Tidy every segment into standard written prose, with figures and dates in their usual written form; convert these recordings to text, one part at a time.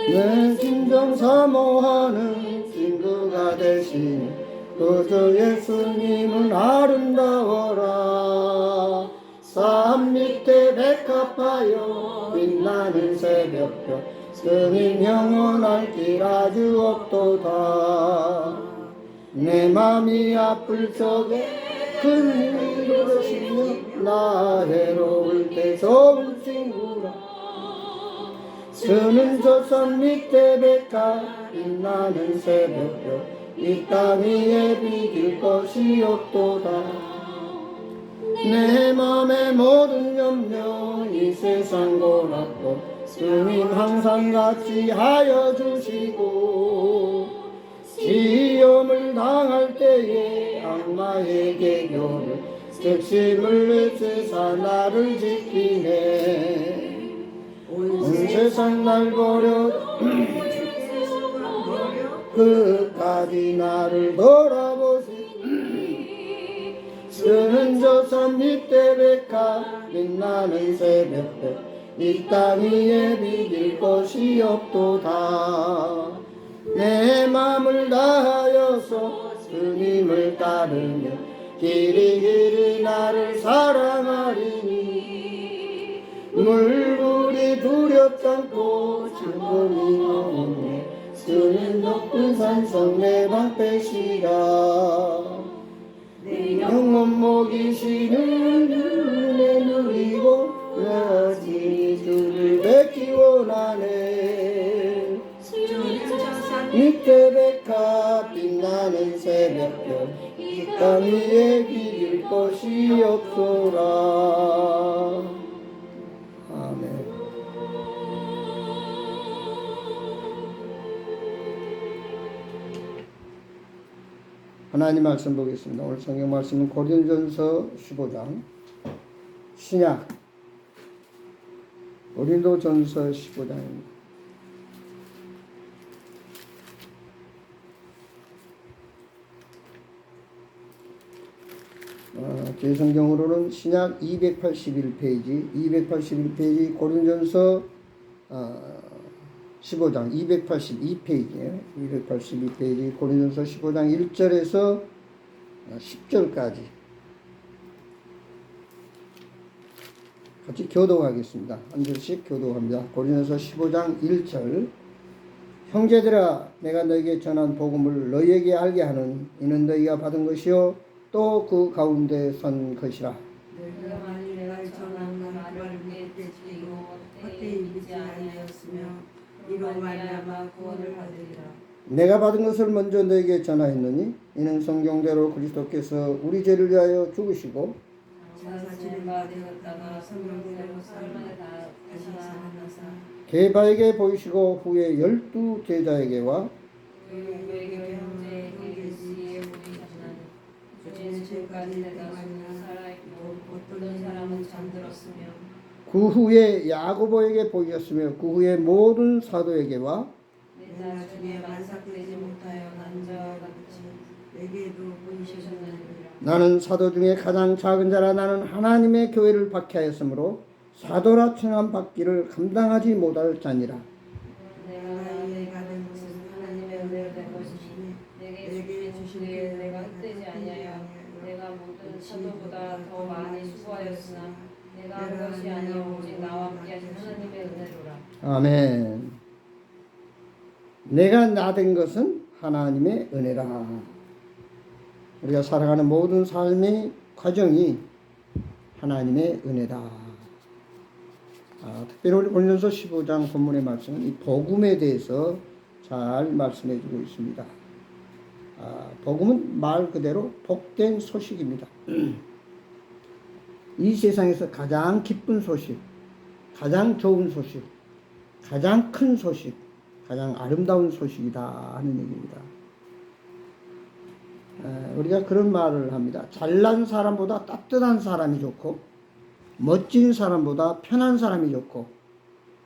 내 진정 사모하는 친구가 되신 그저 예수님은 아름다워라. 산 밑에 백합하여 빛나는 새벽별 스님 영원할 길 아주 없도다. 내 맘이 아플 적에 큰 힘을 주시며 나 해로울 때 좋은 친구라. 스는 저 산 밑에 백합 빛나는 새벽별 이 땅 위에 비길 것이 없도다. 내 맘의 모든 염려 이 세상 고락도 스님 항상 같이 하여 주시고 시험을 당할 때에 악마의 계교를 적심을 외쳐서 나를 지키네. 온 세상 날 버려 끝까지 나를 돌아보시. 스는 저 산 밑에 백합 빛나는 새벽별 이 땅 위에 비길 것이 없도다. 내 맘을 다하여서 스님을 따르며 길이길이 나를 사랑하리니 물불이 두렵지 않고 즐거움이 오네. 스님 높은 산성 내 방패시라. 내 영혼 먹이시는 은혜 누리고 여지 주를 뵙기 원하네. 밑에 백합 빛나는 새벽별 이 땅 위에 비길 것이 없소라. 아멘. 하나님 말씀 보겠습니다. 오늘 성경 말씀은 고린도전서 15장 신약 고린도전서 15장입니다. 제 성경으로는 신약 281페이지 고린도전서 15장 282페이지예요. 282페이지 고린도전서 15장 1절에서 10절까지 같이 교독하겠습니다. 한 절씩 교독합니다. 고린도전서 15장 1절 형제들아 내가 너에게 전한 복음을 너희에게 알게 하는 이는 너희가 받은 것이요 또 그 가운데 선 것이라. 내가 만일 내가 전한 말을 묻게 지키고 헛되이 믿지 아니하였으며 이로 말미암아 구원을 받으리라. 내가 받은 것을 먼저 너에게 전하였느니 이는 성경대로 그리스도께서 우리 죄를 위하여 죽으시고 자사지를 받으셨다가 성경대로 삶을 다시 살아나사 게바에게 보이시고 후에 12 제자에게와 그에게 형제에게 지혜 보이시는 주제는 지금까지 내가 살아있고 어떤 사람은 잠들었으며 그 후에 야고보에게 보이셨으며 그 후에 모든 사도에게와 내가 주에 만삭되지 못하여 난 자와 같이 내게도 보이셨느니라. 나는 사도 중에 가장 작은 자라. 나는 하나님의 교회를 박해하였으므로 사도라 칭함 받기를 감당하지 못할 자니라. 내가 이해가 된 것은 하나님의 은혜로 된 것이니 내게 주신 게 내가 헛되지 아니하여 내가 모든 사도보다 더 많이 수고하였으나 내가 한 것이 아니요 오직 나와 함께 하신 하나님의 은혜로라. 아멘. 내가 나 된 것은 하나님의 은혜라. 우리가 살아가는 모든 삶의 과정이 하나님의 은혜다. 특별히 우리 고린도서 15장 본문의 말씀은 이 복음에 대해서 잘 말씀해 주고 있습니다. 복음은 말 그대로 복된 소식입니다. 이 세상에서 가장 기쁜 소식, 가장 좋은 소식, 가장 큰 소식, 가장 아름다운 소식이다 하는 얘기입니다. 우리가 그런 말을 합니다. 잘난 사람보다 따뜻한 사람이 좋고 멋진 사람보다 편한 사람이 좋고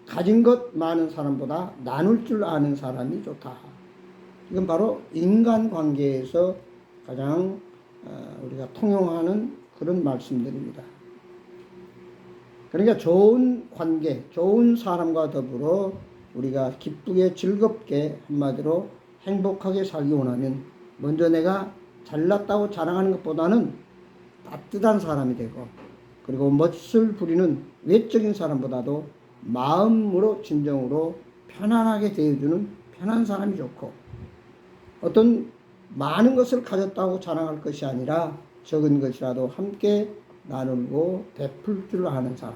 가진 것 많은 사람보다 나눌 줄 아는 사람이 좋다. 이건 바로 인간관계에서 가장 우리가 통용하는 그런 말씀들입니다. 그러니까 좋은 관계, 좋은 사람과 더불어 우리가 기쁘게 즐겁게 한마디로 행복하게 살기 원하면 먼저 내가 잘났다고 자랑하는 것보다는 따뜻한 사람이 되고 그리고 멋을 부리는 외적인 사람보다도 마음으로 진정으로 편안하게 대해주는 편한 사람이 좋고 어떤 많은 것을 가졌다고 자랑할 것이 아니라 적은 것이라도 함께 나누고 베풀 줄 아는 사람.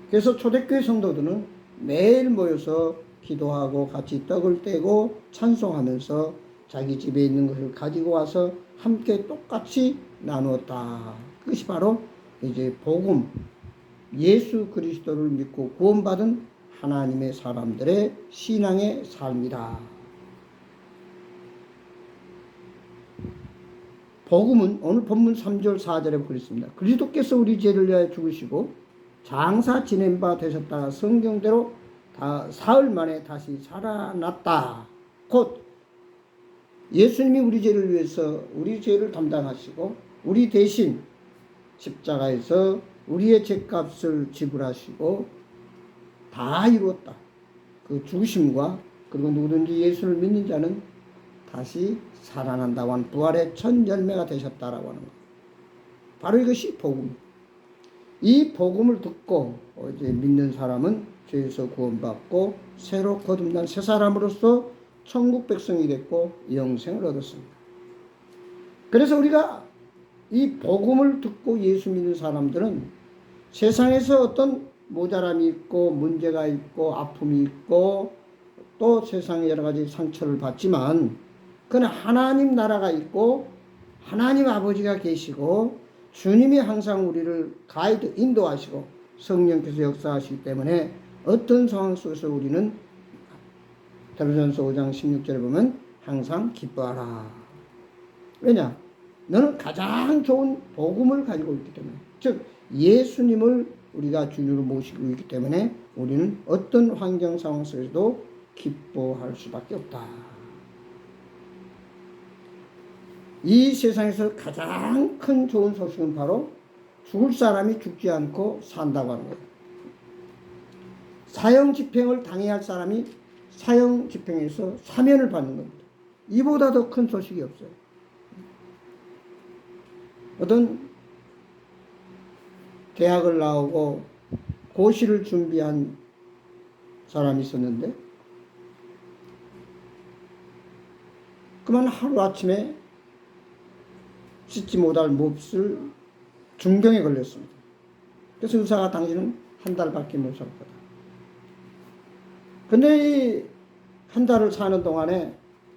그래서 초대교회 성도들은 매일 모여서 기도하고 같이 떡을 떼고 찬송하면서 자기 집에 있는 것을 가지고 와서 함께 똑같이 나누었다. 그것이 바로 이제 복음, 예수 그리스도를 믿고 구원받은 하나님의 사람들의 신앙의 삶이다. 복음은 오늘 본문 3절 4절에 보고 있습니다. 그리스도께서 우리 죄를 위하여 죽으시고 장사 지낸 바 되셨다가 성경대로 사흘 만에 다시 살아났다. 곧 예수님이 우리 죄를 위해서 우리 죄를 담당하시고 우리 대신 십자가에서 우리의 죄값을 지불하시고 다 이루었다. 그 죽으심과 그리고 누구든지 예수를 믿는 자는 다시 살아난다고 하는 부활의 첫 열매가 되셨다라고 하는 것. 바로 이것이 복음. 이 복음을 듣고 이제 믿는 사람은 죄에서 구원받고 새로 거듭난 새 사람으로서 천국 백성이 됐고 영생을 얻었습니다. 그래서 우리가 이 복음을 듣고 예수 믿는 사람들은 세상에서 어떤 모자람이 있고 문제가 있고 아픔이 있고 또 세상에 여러 가지 상처를 받지만 그는 하나님 나라가 있고 하나님 아버지가 계시고 주님이 항상 우리를 가이드 인도하시고 성령께서 역사하시기 때문에 어떤 상황 속에서 우리는 베드로전서 5장 16절에 보면 항상 기뻐하라. 왜냐? 너는 가장 좋은 복음을 가지고 있기 때문에, 즉 예수님을 우리가 주님으로 모시고 있기 때문에 우리는 어떤 환경 상황 속에서도 기뻐할 수밖에 없다. 이 세상에서 가장 큰 좋은 소식은 바로 죽을 사람이 죽지 않고 산다고 하는 거예요. 사형 집행을 당해야 할 사람이 사형 집행에서 사면을 받는 겁니다. 이보다 더 큰 소식이 없어요. 어떤 대학을 나오고 고시를 준비한 사람이 있었는데 그만 하루아침에 씻지 못할 몹쓸 중병에 걸렸습니다. 그래서 의사가 당신은 한 달밖에 못 살 거다. 근데 이 한 달을 사는 동안에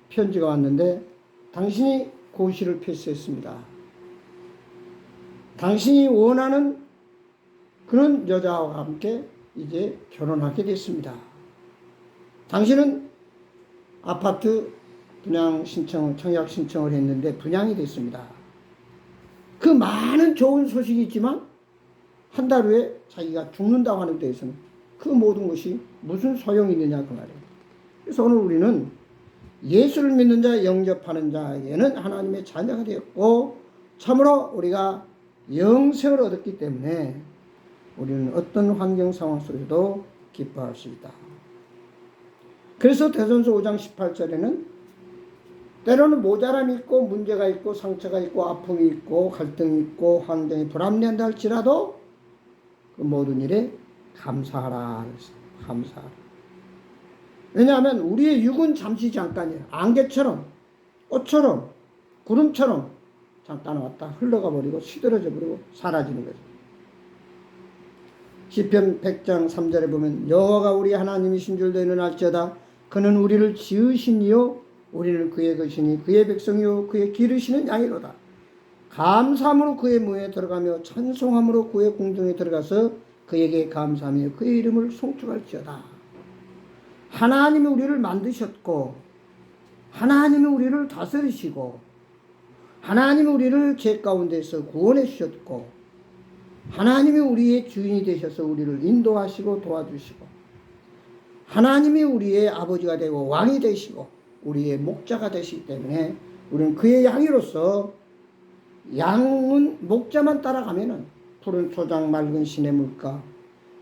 편지가 왔는데 당신이 고시를 패스했습니다. 당신이 원하는 그런 여자와 함께 이제 결혼하게 됐습니다. 당신은 아파트 분양 신청을, 청약 신청을 했는데 분양이 됐습니다. 그 많은 좋은 소식이 있지만 한 달 후에 자기가 죽는다고 하는 데에서는 그 모든 것이 무슨 소용이 있느냐 그 말이에요. 그래서 오늘 우리는 예수를 믿는 자, 영접하는 자에게는 하나님의 자녀가 되었고 참으로 우리가 영생을 얻었기 때문에 우리는 어떤 환경 상황 속에도 기뻐할 수 있다. 그래서 대전서 5장 18절에는 때로는 모자람이 있고 문제가 있고 상처가 있고 아픔이 있고 갈등이 있고 환경이 불합리한다 할지라도 그 모든 일에 감사하라. 감사하라. 왜냐하면 우리의 육은 잠시 잠깐이에요. 안개처럼 꽃처럼 구름처럼 잠깐 왔다 흘러가 버리고 시들어져 버리고 사라지는 거죠. 시편 100장 3절에 보면 여호와가 우리 하나님이신 줄 너희는 알지어다. 그는 우리를 지으시니요 우리는 그의 것이니 그의 백성이요 그의 기르시는 양이로다. 감사함으로 그의 문에 들어가며 찬송함으로 그의 궁정에 들어가서 그에게 감사하며 그의 이름을 송축할지어다. 하나님이 우리를 만드셨고 하나님이 우리를 다스리시고 하나님이 우리를 죄 가운데서 구원해 주셨고 하나님이 우리의 주인이 되셔서 우리를 인도하시고 도와주시고 하나님이 우리의 아버지가 되고 왕이 되시고 우리의 목자가 되시기 때문에 우리는 그의 양이로서 양은 목자만 따라가면은 푸른 초장 맑은 시냇 물가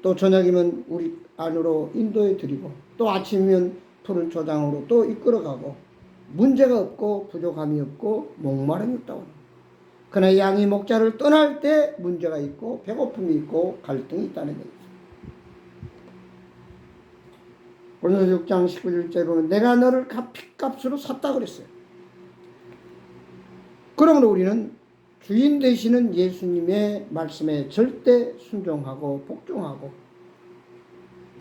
또 저녁이면 우리 안으로 인도해 드리고 또 아침이면 푸른 초장으로 또 이끌어가고 문제가 없고 부족함이 없고 목마름이 없다고 합니다. 그러나 양이 목자를 떠날 때 문제가 있고 배고픔이 있고 갈등이 있다는 거예요. 고린도서 6장 19절에 보면 내가 너를 핏값으로 샀다 그랬어요. 그러므로 우리는 주인 되시는 예수님의 말씀에 절대 순종하고 복종하고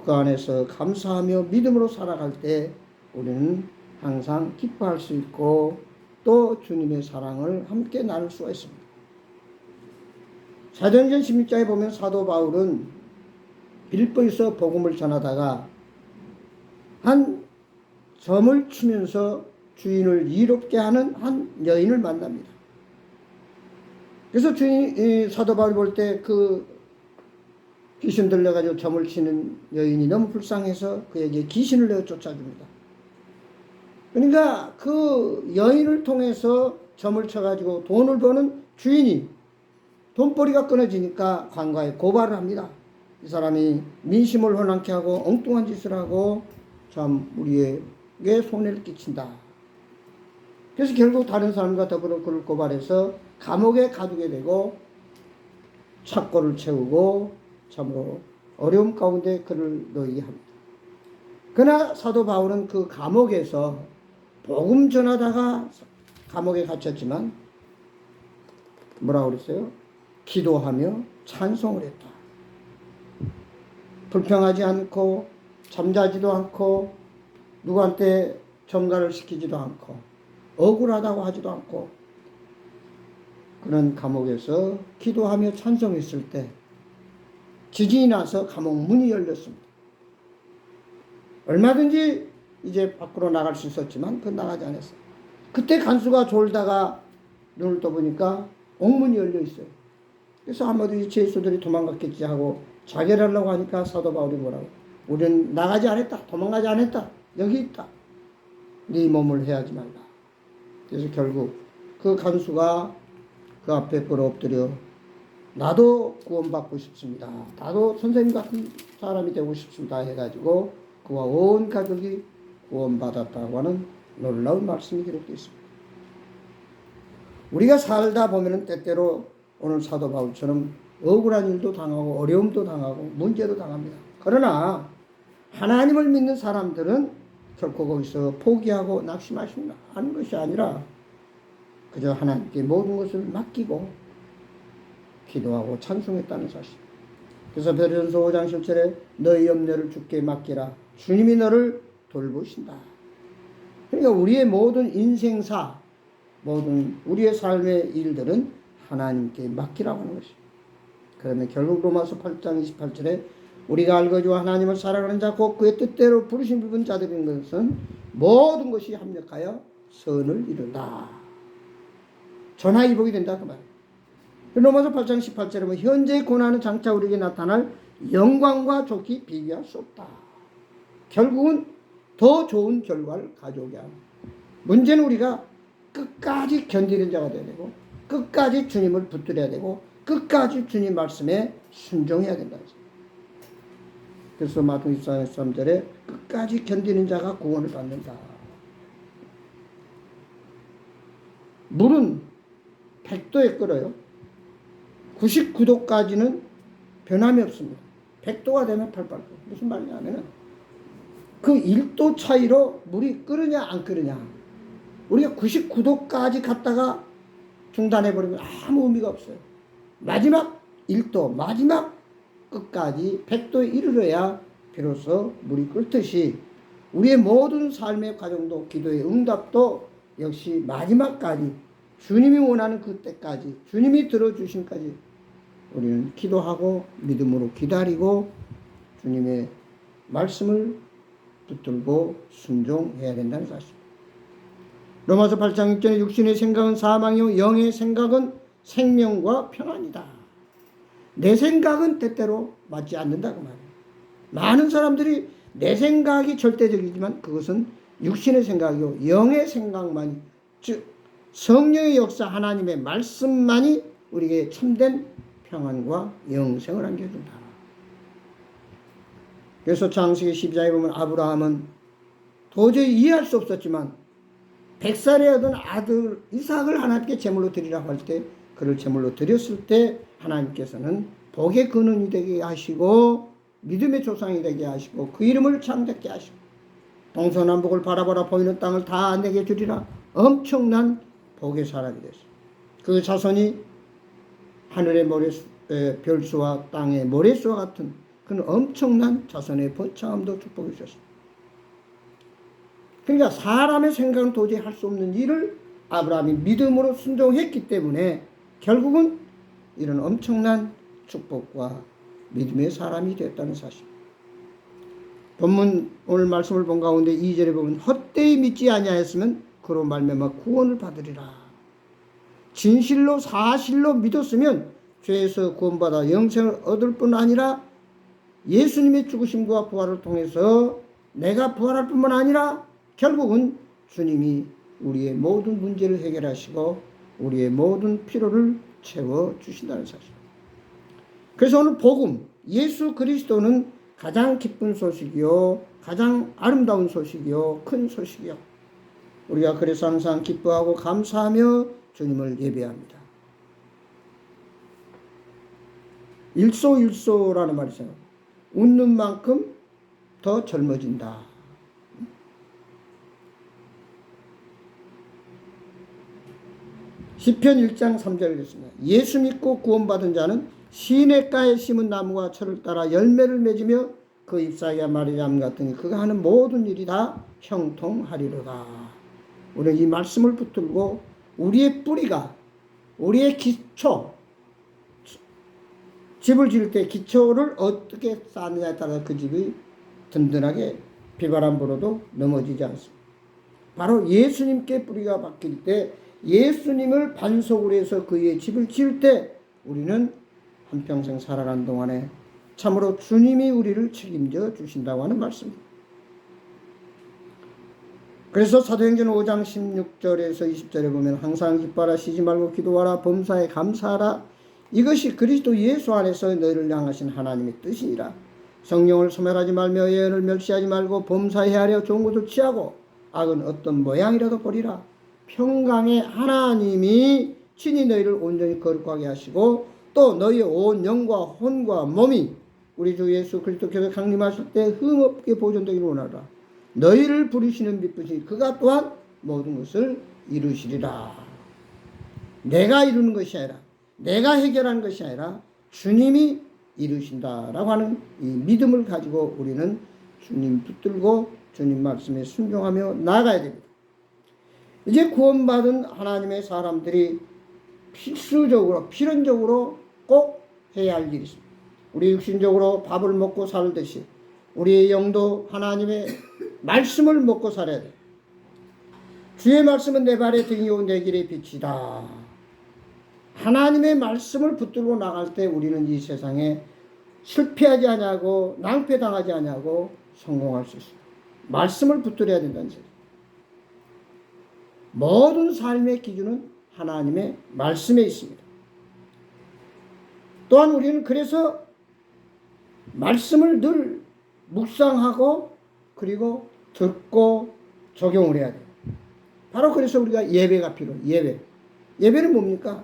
그 안에서 감사하며 믿음으로 살아갈 때 우리는 항상 기뻐할 수 있고 또 주님의 사랑을 함께 나눌 수가 있습니다. 사도행전 16장에 보면 사도 바울은 빌보에서 복음을 전하다가 한 점을 치면서 주인을 이롭게 하는 한 여인을 만납니다. 그래서 사도 바울이 볼 때 그 귀신 들려가지고 점을 치는 여인이 너무 불쌍해서 그에게 귀신을 내어 쫓아줍니다. 그러니까 그 여인을 통해서 점을 쳐가지고 돈을 버는 주인이 돈벌이가 끊어지니까 관가에 고발을 합니다. 이 사람이 민심을 혼란케 하고 엉뚱한 짓을 하고 참 우리에게 손해를 끼친다. 그래서 결국 다른 사람과 더불어 그를 고발해서 감옥에 가두게 되고 착고를 채우고 참으로 어려움 가운데 그를 놓이게 합니다. 그러나 사도 바울은 그 감옥에서 복음 전하다가 감옥에 갇혔지만 뭐라고 그랬어요? 기도하며 찬송을 했다. 불평하지 않고 잠자지도 않고 누구한테 전가를 시키지도 않고 억울하다고 하지도 않고 그런 감옥에서 기도하며 찬송했을 때 지진이 나서 감옥 문이 열렸습니다. 얼마든지 이제 밖으로 나갈 수 있었지만 그 나가지 않았어요. 그때 간수가 졸다가 눈을 떠보니까 옥문이 열려 있어요. 그래서 아마도 이 죄수들이 도망갔겠지 하고 자결하려고 하니까 사도 바울이 뭐라고? 우리는 나가지 않았다. 도망가지 않았다. 여기 있다. 네 몸을 해하지 말라. 그래서 결국 그 간수가 그 앞에 걸어 엎드려 나도 구원받고 싶습니다. 나도 선생님 같은 사람이 되고 싶습니다. 해가지고 그와 온 가족이 구원받았다고 하는 놀라운 말씀이 기록되어 있습니다. 우리가 살다 보면은 때때로 오늘 사도 바울처럼 억울한 일도 당하고 어려움도 당하고 문제도 당합니다. 그러나 하나님을 믿는 사람들은 결코 거기서 포기하고 낙심하시는 것이 아니라 그저 하나님께 모든 것을 맡기고 기도하고 찬송했다는 사실. 그래서 베드로전서 5장 17절에 너희 염려를 주께 맡기라. 주님이 너를 돌보신다. 그러니까 우리의 모든 인생사, 모든 우리의 삶의 일들은 하나님께 맡기라고 하는 것입니다. 그러면 결국 로마서 8장 28절에 우리가 알거니와 하나님을 사랑하는 자 곧 그의 뜻대로 부르신 부분 자들인 것은 모든 것이 합력하여 선을 이룬다. 전화위복이 된다 그 말이에요. 로마서 8장 18절에 보면 현재의 고난은 장차 우리에게 나타날 영광과 좋게 비교할 수 없다. 결국은 더 좋은 결과를 가져오게 합니다. 문제는 우리가 끝까지 견디는 자가 되어야 되고 끝까지 주님을 붙들어야 되고 끝까지 주님 말씀에 순종해야 된다. 그래서 마태복음 24장 13절에 끝까지 견디는 자가 구원을 받는다. 물은 100도에 끓어요. 99도까지는 변함이 없습니다. 100도가 되면 팔팔. 무슨 말이냐면 그 1도 차이로 물이 끓으냐 안 끓으냐. 우리가 99도까지 갔다가 중단해버리면 아무 의미가 없어요. 마지막 1도, 마지막 끝까지 100도에 이르러야 비로소 물이 끓듯이 우리의 모든 삶의 과정도 기도의 응답도 역시 마지막까지 주님이 원하는 그때까지 주님이 들어주심까지 우리는 기도하고 믿음으로 기다리고 주님의 말씀을 붙들고 순종해야 된다는 사실. 로마서 8장 6절에 육신의 생각은 사망이요 영의 생각은 생명과 평안이다. 내 생각은 때때로 맞지 않는다 그 말이에요. 많은 사람들이 내 생각이 절대적이지만 그것은 육신의 생각이요 영의 생각만이 즉 성령의 역사 하나님의 말씀만이 우리에게 참된 평안과 영생을 안겨준다. 그래서 창세기 12장에 보면 아브라함은 도저히 이해할 수 없었지만 100살에 얻은 아들 이삭을 하나님께 제물로 드리라고 할 때 그를 제물로 드렸을 때 하나님께서는 복의 근원이 되게 하시고 믿음의 조상이 되게 하시고 그 이름을 창대케 하시고 동서남북을 바라보라 보이는 땅을 다 내게 주리라. 엄청난 복의 사람이 됐어요. 그 자손이 하늘의 별수와 땅의 모래수와 같은 그는 엄청난 자손의 번창함도 축복해 주셨습니다. 그러니까 사람의 생각은 도저히 할 수 없는 일을 아브라함이 믿음으로 순종했기 때문에 결국은 이런 엄청난 축복과 믿음의 사람이 됐다는 사실. 본문 오늘 말씀을 본 가운데 2절에 보면 헛되이 믿지 아니하였으면 그로 말미암아 구원을 받으리라. 진실로 사실로 믿었으면 죄에서 구원받아 영생을 얻을 뿐 아니라 예수님의 죽으심과 부활을 통해서 내가 부활할 뿐만 아니라 결국은 주님이 우리의 모든 문제를 해결하시고 우리의 모든 필요를 채워주신다는 사실. 그래서 오늘 복음, 예수 그리스도는 가장 기쁜 소식이요, 가장 아름다운 소식이요, 큰 소식이요. 우리가 그래서 항상 기뻐하고 감사하며 주님을 예배합니다. 일소일소라는 말이 있어요. 웃는 만큼 더 젊어진다. 시편 1장 3절을 했습니다. 예수 믿고 구원받은 자는 시냇가에 심은 나무와 철을 따라 열매를 맺으며 그 잎사귀가 마르지 않음 같으니 그가 하는 모든 일이 다 형통하리로다. 우리는 이 말씀을 붙들고 우리의 뿌리가, 우리의 기초, 집을 지을 때 기초를 어떻게 쌓느냐에 따라 그 집이 든든하게 비바람 불어도 넘어지지 않습니다. 바로 예수님께 뿌리가 박힐 때, 예수님을 반석으로 해서 그의 집을 지을 때 우리는 한평생 살아가는 동안에 참으로 주님이 우리를 책임져 주신다고 하는 말씀입니다. 그래서 사도행전 5장 16절에서 20절에 보면 항상 기뻐하라, 쉬지 말고 기도하라, 범사에 감사하라. 이것이 그리스도 예수 안에서 너희를 향하신 하나님의 뜻이니라. 성령을 소멸하지 말며 예언을 멸시하지 말고 범사에 하려 좋은 것을 취하고 악은 어떤 모양이라도 버리라. 평강의 하나님이 친히 너희를 온전히 거룩하게 하시고 또 너희의 온 영과 혼과 몸이 우리 주 예수 그리스도께서 강림하실 때 흠없게 보존되기를 원하라. 너희를 부르시는 빛이니 그가 또한 모든 것을 이루시리라. 내가 이루는 것이 아니라, 내가 해결하는 것이 아니라 주님이 이루신다라고 하는 이 믿음을 가지고 우리는 주님 붙들고 주님 말씀에 순종하며 나아가야 됩니다. 이제 구원받은 하나님의 사람들이 필수적으로, 필연적으로 꼭 해야 할 일이 있습니다. 우리 육신적으로 밥을 먹고 살듯이 우리의 영도 하나님의 말씀을 먹고 살아야 돼요. 주의 말씀은 내 발의 등이요 내 길의 빛이다. 하나님의 말씀을 붙들고 나갈 때 우리는 이 세상에 실패하지 아니하고 낭패당하지 아니하고 성공할 수 있습니다. 말씀을 붙들어야 된다는 사실. 모든 삶의 기준은 하나님의 말씀에 있습니다. 또한 우리는 그래서 말씀을 늘 묵상하고 그리고 듣고 적용을 해야 돼요. 바로 그래서 우리가 예배가 필요해요. 예배는 뭡니까?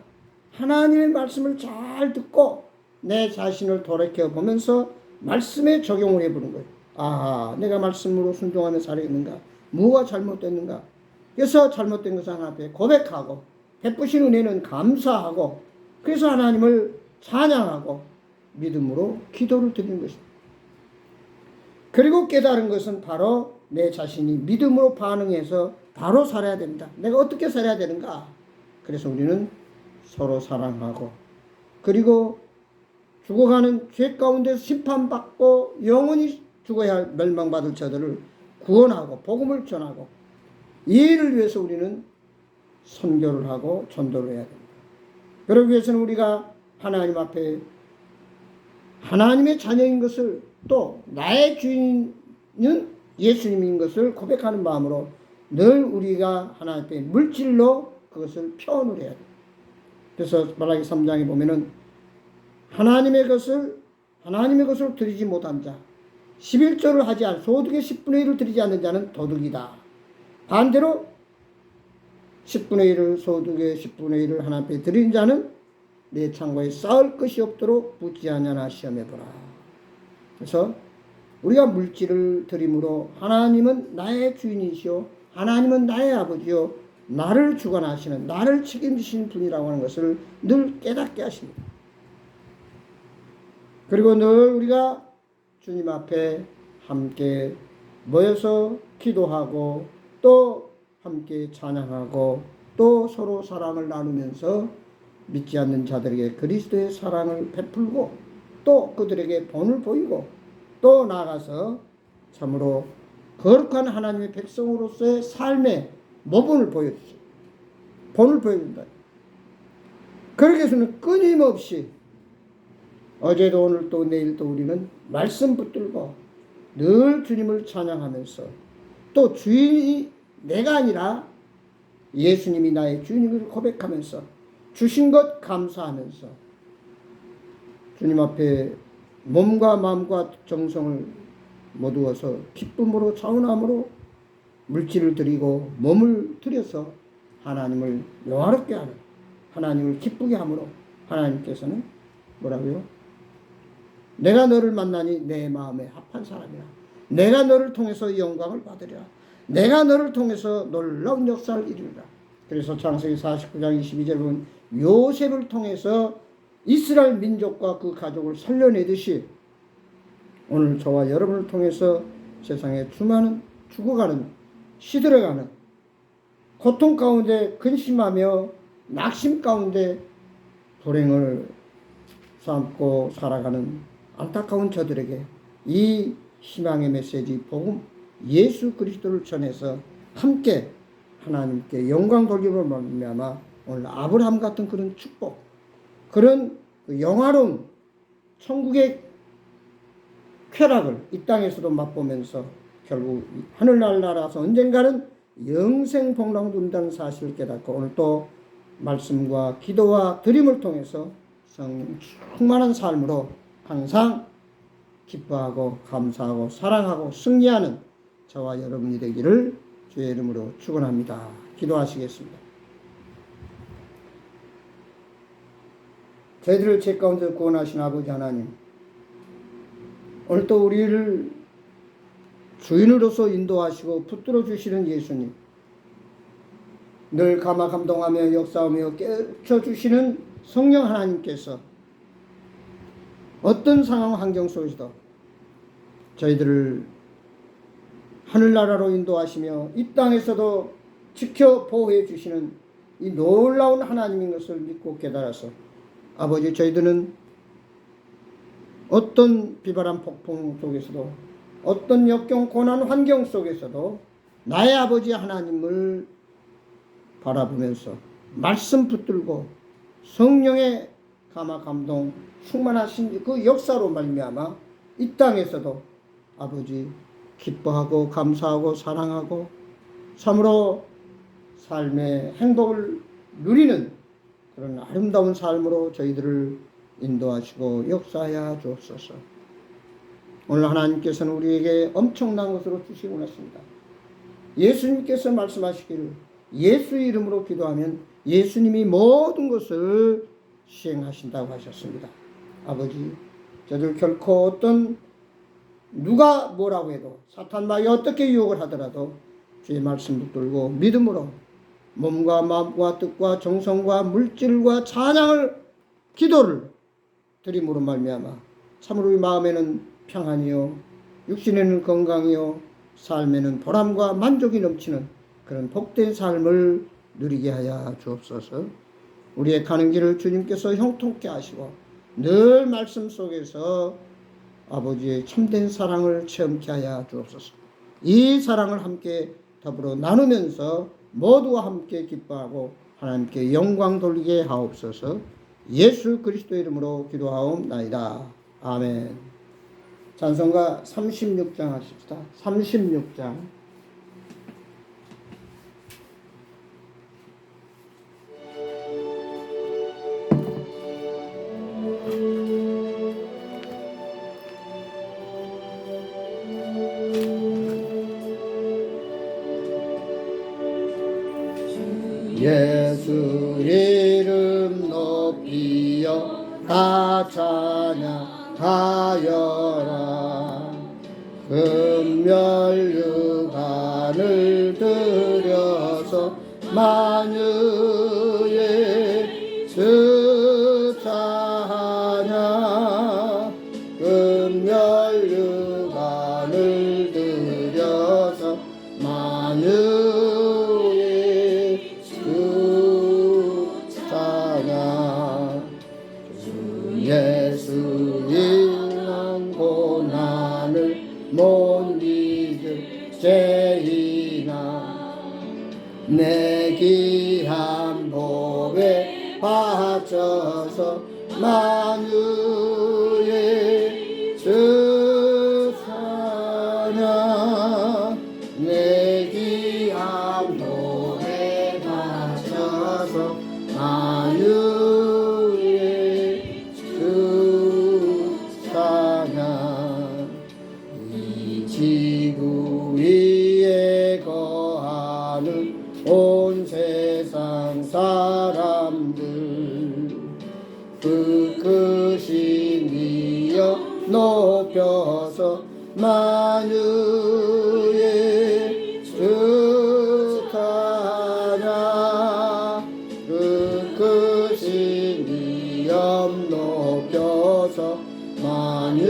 하나님의 말씀을 잘 듣고 내 자신을 돌이켜보면서 말씀에 적용을 해보는 거예요. 아하, 내가 말씀으로 순종하며 살아있는가? 뭐가 잘못됐는가? 그래서 잘못된 것을 하나 앞에 고백하고 베푸신 은혜는 감사하고 그래서 하나님을 찬양하고 믿음으로 기도를 드리는 것입니다. 그리고 깨달은 것은 바로 내 자신이 믿음으로 반응해서 바로 살아야 됩니다. 내가 어떻게 살아야 되는가? 그래서 우리는 서로 사랑하고 그리고 죽어가는 죄 가운데 심판받고 영원히 죽어야 할 멸망받을 자들을 구원하고 복음을 전하고 이 일을 위해서 우리는 선교를 하고 전도를 해야 됩니다. 그러기 위해서는 우리가 하나님 앞에 하나님의 자녀인 것을 또 나의 주인은 예수님인 것을 고백하는 마음으로 늘 우리가 하나님 앞에 물질로 그것을 표현을 해야 돼요. 그래서 말라기 3장에 보면은 하나님의 것을 드리지 못한 자, 11조를 하지 않 소득의 10분의 1을 드리지 않는 자는 도둑이다. 반대로 10분의 1을 소득의 10분의 1을 하나님 앞에 드린 자는 내 창고에 쌓을 것이 없도록 붙지 않냐나 시험해보라. 그래서 우리가 물질을 드림으로 하나님은 나의 주인이시오, 하나님은 나의 아버지요, 나를 주관하시는, 나를 책임지시는 분이라고 하는 것을 늘 깨닫게 하십니다. 그리고 늘 우리가 주님 앞에 함께 모여서 기도하고 또 함께 찬양하고 또 서로 사랑을 나누면서 믿지 않는 자들에게 그리스도의 사랑을 베풀고 또 그들에게 본을 보이고 또 나아가서 참으로 거룩한 하나님의 백성으로서의 삶의 모본을 보여주죠. 본을 보여준다. 그렇게 해서는 끊임없이 어제도 오늘도 내일도 우리는 말씀 붙들고 늘 주님을 찬양하면서 또 주인이 내가 아니라 예수님이 나의 주님을 고백하면서 주신 것 감사하면서 주님 앞에 몸과 마음과 정성을 모두어서 기쁨으로 차원함으로 물질을 드리고 몸을 들여서 하나님을 영화롭게 하는, 하나님을 기쁘게 함으로 하나님께서는 뭐라고요? 내가 너를 만나니 내 마음에 합한 사람이라. 내가 너를 통해서 영광을 받으리라. 내가 너를 통해서 놀라운 역사를 이루리라. 그래서 창세기 49장 22절 보면 요셉을 통해서 이스라엘 민족과 그 가족을 살려내듯이 오늘 저와 여러분을 통해서 세상에 수많은 죽어가는, 시들어가는, 고통 가운데 근심하며 낙심 가운데 불행을 삼고 살아가는 안타까운 저들에게 이 희망의 메시지 복음 예수 그리스도를 전해서 함께 하나님께 영광 돌림을 말미암아 오늘 아브라함 같은 그런 축복, 그런 영화로운 천국의 쾌락을 이 땅에서도 맛보면서 결국 하늘날 나라에서 언젠가는 영생 복락을 누린다는 사실을 깨닫고 오늘 또 말씀과 기도와 드림을 통해서 성령 충만한 삶으로 항상 기뻐하고 감사하고 사랑하고 승리하는 저와 여러분이 되기를 주의 이름으로 축원합니다. 기도하시겠습니다. 저희들을 죄 가운데 구원하신 아버지 하나님, 오늘 또 우리를 주인으로서 인도하시고 붙들어 주시는 예수님, 늘 감화 감동하며 역사하며 깨워주시는 성령 하나님께서 어떤 상황 환경 속에서도 저희들을 하늘나라로 인도하시며 이 땅에서도 지켜 보호해 주시는 이 놀라운 하나님인 것을 믿고 깨달아서 아버지, 저희들은 어떤 비바람 폭풍 속에서도 어떤 역경 고난 환경 속에서도 나의 아버지 하나님을 바라보면서 말씀 붙들고 성령의 감화 감동 충만하신 그 역사로 말미암아 이 땅에서도 아버지 기뻐하고 감사하고 사랑하고 참으로 삶의 행복을 누리는 그런 아름다운 삶으로 저희들을 인도하시고 역사하여 주옵소서. 오늘 하나님께서는 우리에게 엄청난 것으로 주시고 하십니다. 예수님께서 말씀하시기를 예수 이름으로 기도하면 예수님이 모든 것을 시행하신다고 하셨습니다. 아버지, 저들 결코 어떤 누가 뭐라고 해도 사탄마귀 어떻게 유혹을 하더라도 주의 말씀 붙들고 믿음으로 몸과 마음과 뜻과 정성과 물질과 찬양을 기도를 드림으로 말미암아 참으로 우리 마음에는 평안이요 육신에는 건강이요 삶에는 보람과 만족이 넘치는 그런 복된 삶을 누리게 하여 주옵소서. 우리의 가는 길을 주님께서 형통케 하시고 늘 말씀 속에서 아버지의 참된 사랑을 체험케 하여 주옵소서. 이 사랑을 함께 더불어 나누면서 모두와 함께 기뻐하고 하나님께 영광 돌리게 하옵소서. 예수 그리스도 이름으로 기도하옵나이다. 아멘. 찬송가 36장 하십시다. 36장. 예수 이름 높이여 다 찬양하여라. 금멸유관을 들여서 만유의 주 찬양. 금멸유관을 들여서 만유의 주 찬양. 주 예수 인한 고난을 못 잊을 죄인아 내 귀한 보배 바쳐서 만유의 주 찬양. 내 귀한 보배 바쳐서 만유의 주 찬양. 이 지구 위에 거하는 온 세상 사람들 그 크신 이여 높여서 만유의 주 찬양. 그 크신 이여 높여서 만유의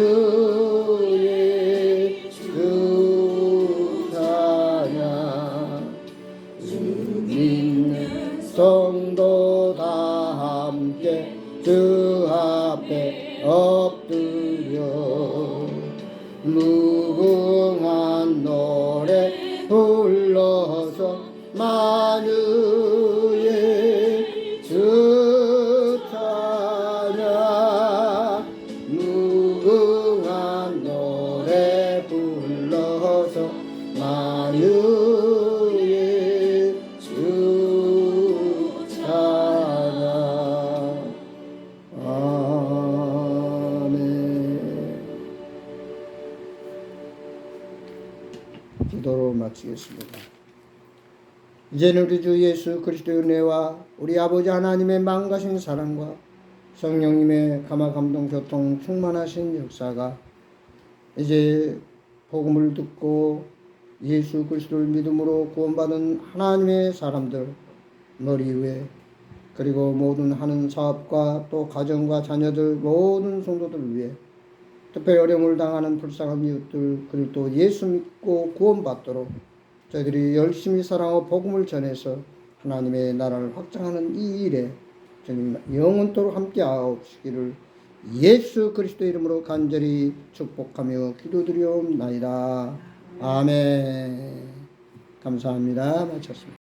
주 찬양. 주 믿는 성도 다 함께 주 앞에 엎드려 무궁한 노래 불러서 만유의 주 찬양. 무궁한 노래 불러서 만유의 주 찬양. 아멘. 기도로 마치겠습니다. 이제는 우리 주 예수 그리스도의 은혜와 우리 아버지 하나님의 망가신 사랑과 성령님의 감화 감동 교통 충만하신 역사가 이제 복음을 듣고 예수 그리스도를 믿음으로 구원받은 하나님의 사람들 머리 위에 그리고 모든 하는 사업과 또 가정과 자녀들 모든 성도들 위해 특별히 어려움을 당하는 불쌍한 이웃들 그리고 또 예수 믿고 구원받도록 저희들이 열심히 사랑하고 복음을 전해서 하나님의 나라를 확장하는 이 일에 주님 영원토록 함께하옵시기를 예수 그리스도 이름으로 간절히 축복하며 기도드리옵나이다. 아멘. 감사합니다. 마쳤습니다.